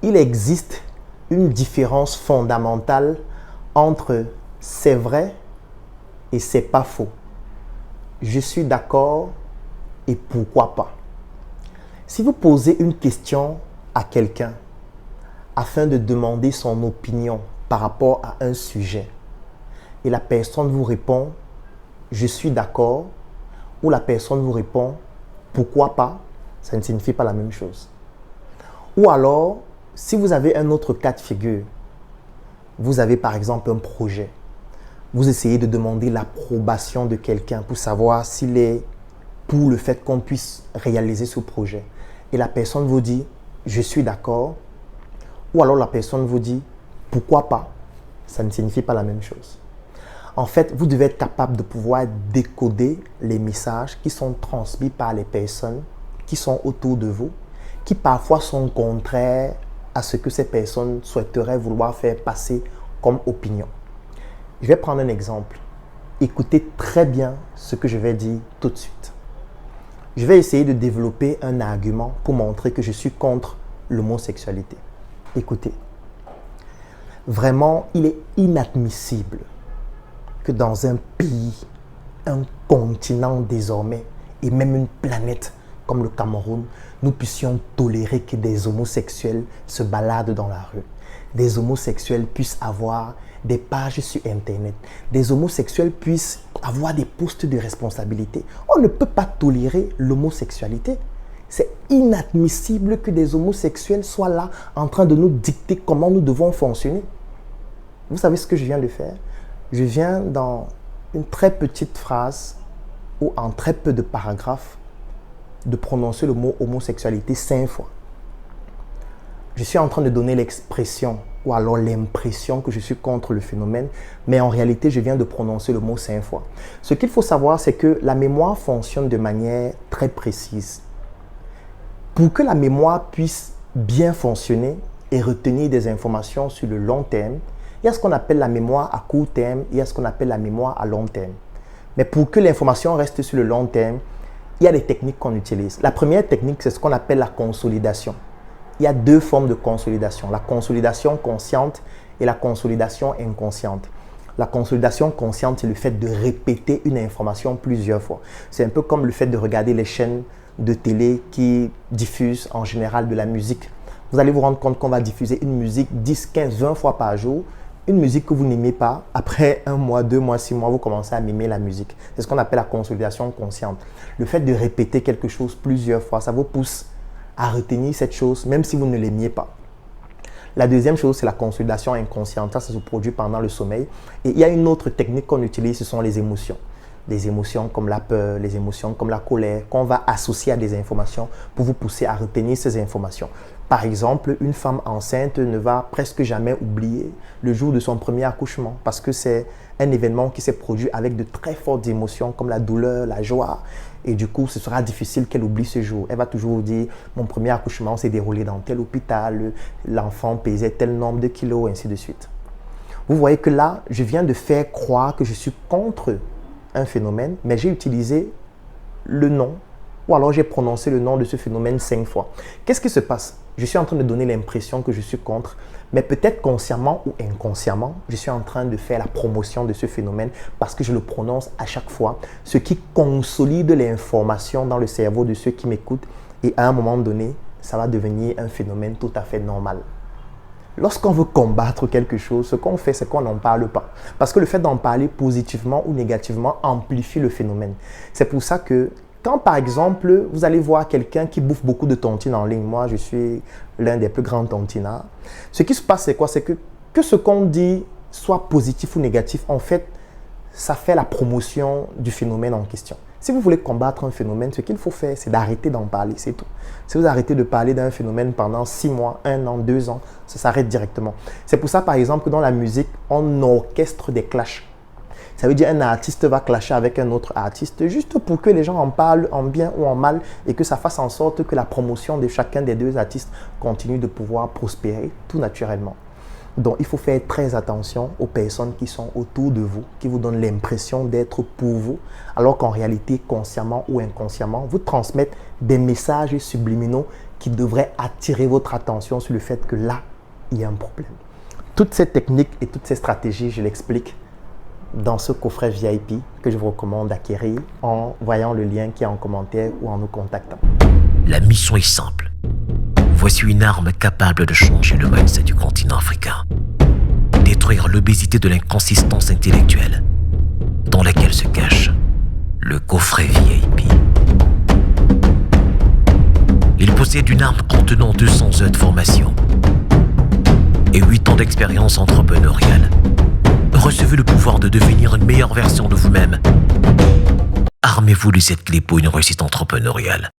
il existe une différence fondamentale entre c'est vrai et c'est pas faux. Je suis d'accord et pourquoi pas. Si vous posez une question à quelqu'un afin de demander son opinion par rapport à un sujet et la personne vous répond je suis d'accord ou la personne vous répond pourquoi pas, ça ne signifie pas la même chose. Ou alors, si vous avez un autre cas de figure, vous avez par exemple un projet, vous essayez de demander l'approbation de quelqu'un pour savoir s'il est pour le fait qu'on puisse réaliser ce projet. Et la personne vous dit je suis d'accord, ou alors la personne vous dit pourquoi pas, ça ne signifie pas la même chose. En fait, vous devez être capable de pouvoir décoder les messages qui sont transmis par les personnes qui sont autour de vous, qui parfois sont contraires à ce que ces personnes souhaiteraient vouloir faire passer comme opinion. Je vais prendre un exemple. Écoutez très bien ce que je vais dire tout de suite. Je vais essayer de développer un argument pour montrer que je suis contre l'homosexualité. Écoutez, vraiment, il est inadmissible que dans un pays, un continent désormais, et même une planète comme le Cameroun, nous puissions tolérer que des homosexuels se baladent dans la rue. Des homosexuels puissent avoir des pages sur Internet. Des homosexuels puissent avoir des postes de responsabilité. On ne peut pas tolérer l'homosexualité. C'est inadmissible que des homosexuels soient là en train de nous dicter comment nous devons fonctionner. Vous savez ce que je viens de faire? Je viens dans une très petite phrase ou en très peu de paragraphes de prononcer le mot homosexualité 5 fois. Je suis en train de donner l'expression ou alors l'impression que je suis contre le phénomène, mais en réalité, je viens de prononcer le mot 5 fois. Ce qu'il faut savoir, c'est que la mémoire fonctionne de manière très précise. Pour que la mémoire puisse bien fonctionner et retenir des informations sur le long terme, il y a ce qu'on appelle la mémoire à court terme, il y a ce qu'on appelle la mémoire à long terme. Mais pour que l'information reste sur le long terme, il y a des techniques qu'on utilise. La première technique, c'est ce qu'on appelle la consolidation. Il y a 2 formes de consolidation, la consolidation consciente et la consolidation inconsciente. La consolidation consciente, c'est le fait de répéter une information plusieurs fois. C'est un peu comme le fait de regarder les chaînes de télé qui diffusent en général de la musique. Vous allez vous rendre compte qu'on va diffuser une musique 10, 15, 20 fois par jour. Une musique que vous n'aimez pas, après 1 mois, 2 mois, 6 mois, vous commencez à aimer la musique. C'est ce qu'on appelle la consolidation consciente. Le fait de répéter quelque chose plusieurs fois, ça vous pousse à retenir cette chose, même si vous ne l'aimiez pas. La deuxième chose, c'est la consolidation inconsciente. Ça se produit pendant le sommeil. Et il y a une autre technique qu'on utilise, ce sont les émotions. Des émotions comme la peur, les émotions comme la colère, qu'on va associer à des informations pour vous pousser à retenir ces informations. Par exemple, une femme enceinte ne va presque jamais oublier le jour de son premier accouchement parce que c'est un événement qui s'est produit avec de très fortes émotions comme la douleur, la joie. Et du coup, ce sera difficile qu'elle oublie ce jour. Elle va toujours vous dire « Mon premier accouchement s'est déroulé dans tel hôpital, l'enfant pesait tel nombre de kilos, ainsi de suite. » Vous voyez que là, je viens de faire croire que je suis contre un phénomène, mais j'ai utilisé le nom ou alors j'ai prononcé le nom de ce phénomène 5 fois. Qu'est-ce qui se passe? Je suis en train de donner l'impression que je suis contre, mais peut-être consciemment ou inconsciemment, je suis en train de faire la promotion de ce phénomène parce que je le prononce à chaque fois, ce qui consolide l'information dans le cerveau de ceux qui m'écoutent et à un moment donné, ça va devenir un phénomène tout à fait normal. Lorsqu'on veut combattre quelque chose, ce qu'on fait, c'est qu'on n'en parle pas. Parce que le fait d'en parler positivement ou négativement amplifie le phénomène. C'est pour ça que quand, par exemple, vous allez voir quelqu'un qui bouffe beaucoup de tontines en ligne, moi, je suis l'un des plus grands tontinards, ce qui se passe, c'est quoi? C'est que ce qu'on dit soit positif ou négatif, en fait, ça fait la promotion du phénomène en question. Si vous voulez combattre un phénomène, ce qu'il faut faire, c'est d'arrêter d'en parler, c'est tout. Si vous arrêtez de parler d'un phénomène pendant 6 mois, 1 an, 2 ans, ça s'arrête directement. C'est pour ça, par exemple, que dans la musique, on orchestre des clashs. Ça veut dire qu'un artiste va clasher avec un autre artiste juste pour que les gens en parlent en bien ou en mal et que ça fasse en sorte que la promotion de chacun des 2 artistes continue de pouvoir prospérer tout naturellement. Donc, il faut faire très attention aux personnes qui sont autour de vous, qui vous donnent l'impression d'être pour vous, alors qu'en réalité, consciemment ou inconsciemment, vous transmettent des messages subliminaux qui devrait attirer votre attention sur le fait que là, il y a un problème. Toutes ces techniques et toutes ces stratégies, je l'explique dans ce coffret VIP que je vous recommande d'acquérir en voyant le lien qui est en commentaire ou en nous contactant. La mission est simple. Voici une arme capable de changer le mindset du continent africain. Détruire l'obésité de l'inconsistance intellectuelle dans laquelle se cache le coffret VIP. Il possède une arme contenant 200 heures de formation et 8 ans d'expérience entrepreneuriale. Recevez le pouvoir de devenir une meilleure version de vous-même. Armez-vous de cette clé pour une réussite entrepreneuriale.